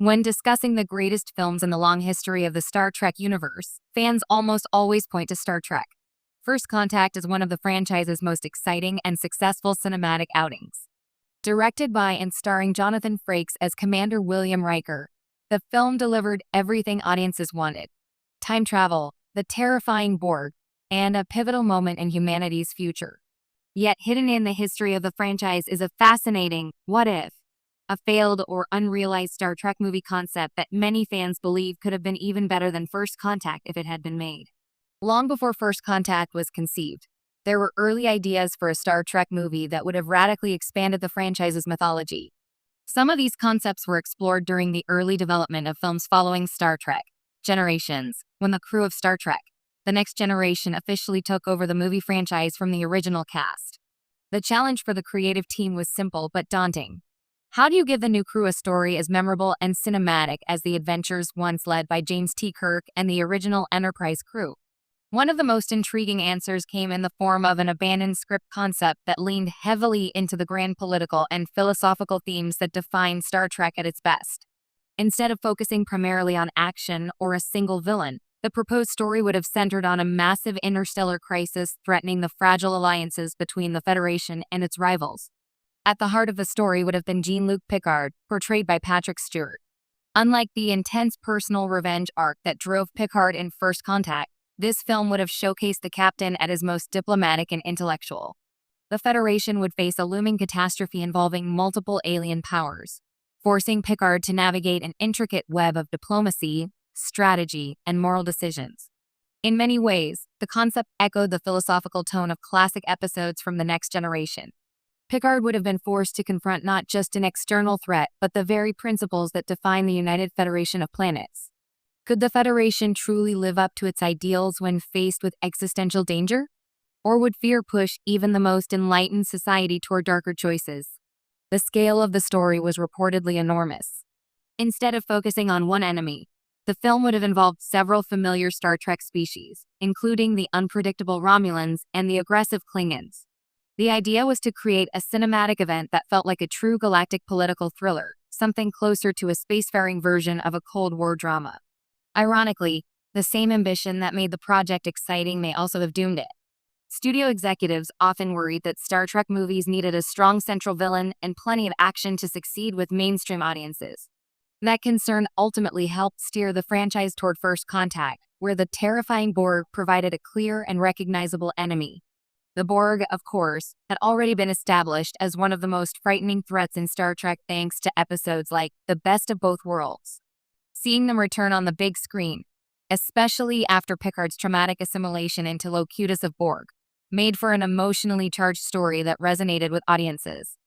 When discussing the greatest films in the long history of the Star Trek universe, fans almost always point to Star Trek. First Contact is one of the franchise's most exciting and successful cinematic outings. Directed by and starring Jonathan Frakes as Commander William Riker, the film delivered everything audiences wanted: time travel, the terrifying Borg, and a pivotal moment in humanity's future. Yet hidden in the history of the franchise is a fascinating what if, a failed or unrealized Star Trek movie concept that many fans believe could have been even better than First Contact if it had been made. Long before First Contact was conceived, there were early ideas for a Star Trek movie that would have radically expanded the franchise's mythology. Some of these concepts were explored during the early development of films following Star Trek Generations, when the crew of Star Trek The Next Generation officially took over the movie franchise from the original cast. The challenge for the creative team was simple but daunting. How do you give the new crew a story as memorable and cinematic as the adventures once led by James T. Kirk and the original Enterprise crew? One of the most intriguing answers came in the form of an abandoned script concept that leaned heavily into the grand political and philosophical themes that define Star Trek at its best. Instead of focusing primarily on action or a single villain, the proposed story would have centered on a massive interstellar crisis threatening the fragile alliances between the Federation and its rivals. At the heart of the story would have been Jean-Luc Picard, portrayed by Patrick Stewart. Unlike the intense personal revenge arc that drove Picard in First Contact, this film would have showcased the captain at his most diplomatic and intellectual. The Federation would face a looming catastrophe involving multiple alien powers, forcing Picard to navigate an intricate web of diplomacy, strategy, and moral decisions. In many ways, the concept echoed the philosophical tone of classic episodes from The Next Generation. Picard would have been forced to confront not just an external threat, but the very principles that define the United Federation of Planets. Could the Federation truly live up to its ideals when faced with existential danger? Or would fear push even the most enlightened society toward darker choices? The scale of the story was reportedly enormous. Instead of focusing on one enemy, the film would have involved several familiar Star Trek species, including the unpredictable Romulans and the aggressive Klingons. The idea was to create a cinematic event that felt like a true galactic political thriller, something closer to a spacefaring version of a Cold War drama. Ironically, the same ambition that made the project exciting may also have doomed it. Studio executives often worried that Star Trek movies needed a strong central villain and plenty of action to succeed with mainstream audiences. That concern ultimately helped steer the franchise toward First Contact, where the terrifying Borg provided a clear and recognizable enemy. The Borg, of course, had already been established as one of the most frightening threats in Star Trek thanks to episodes like The Best of Both Worlds. Seeing them return on the big screen, especially after Picard's traumatic assimilation into Locutus of Borg, made for an emotionally charged story that resonated with audiences.